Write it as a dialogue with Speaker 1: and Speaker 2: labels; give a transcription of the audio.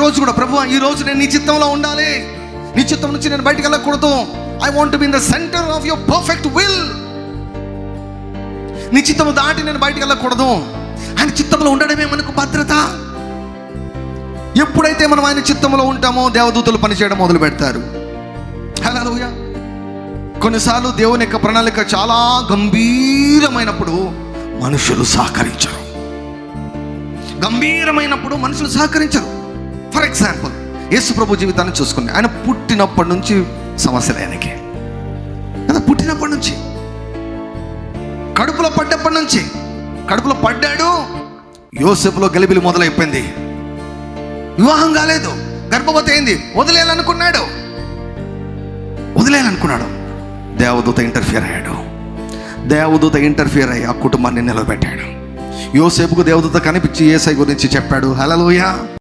Speaker 1: ప్రతిరోజు కూడా ప్రభువా ఈ రోజు నేను నీ చిత్తంలో ఉండాలి, నీ చిత్తం నుంచి నేను బయటికి వెళ్ళకూడదు. I want to be in the centre of your perfect will. నీ చిత్తము దాటి నేను బయటికి వెళ్ళకూడదు. ఆయన చిత్తంలో ఉండడమే మనకు భద్రత. ఎప్పుడైతే మనం ఆయన చిత్తంలో ఉంటామో దేవదూతలు పనిచేయడం మొదలు పెడతారు. హల్లెలూయా. కొన్నిసార్లు దేవుని యొక్క ప్రణాళిక చాలా గంభీరమైనప్పుడు మనుషులు సహకరించరు. గంభీరమైనప్పుడు మనుషులు సహకరించరు. ఫర్ ఎగ్జాంపుల్ యేసు ప్రభు జీవితాన్ని చూసుకుని, ఆయన పుట్టినప్పటి నుంచి సమస్యలు ఆయనకి కదా. పుట్టినప్పటి నుంచి, కడుపులో పడ్డప్పటి నుంచి, కడుపులో పడ్డాడు, యోసేపులో గలిబిలి మొదలైపోయింది. వివాహం కాలేదు, గర్భవతి అయింది, వదిలేయాలనుకున్నాడు. దేవదూత ఇంటర్ఫియర్ అయ్యాడు. దేవదూత ఇంటర్ఫియర్ అయ్యి ఆ కుటుంబాన్ని నిలబెట్టాడు. యోసేపుకు దేవదూత కనిపించి యేసయ్య గురించి చెప్పాడు. హల్లెలూయా.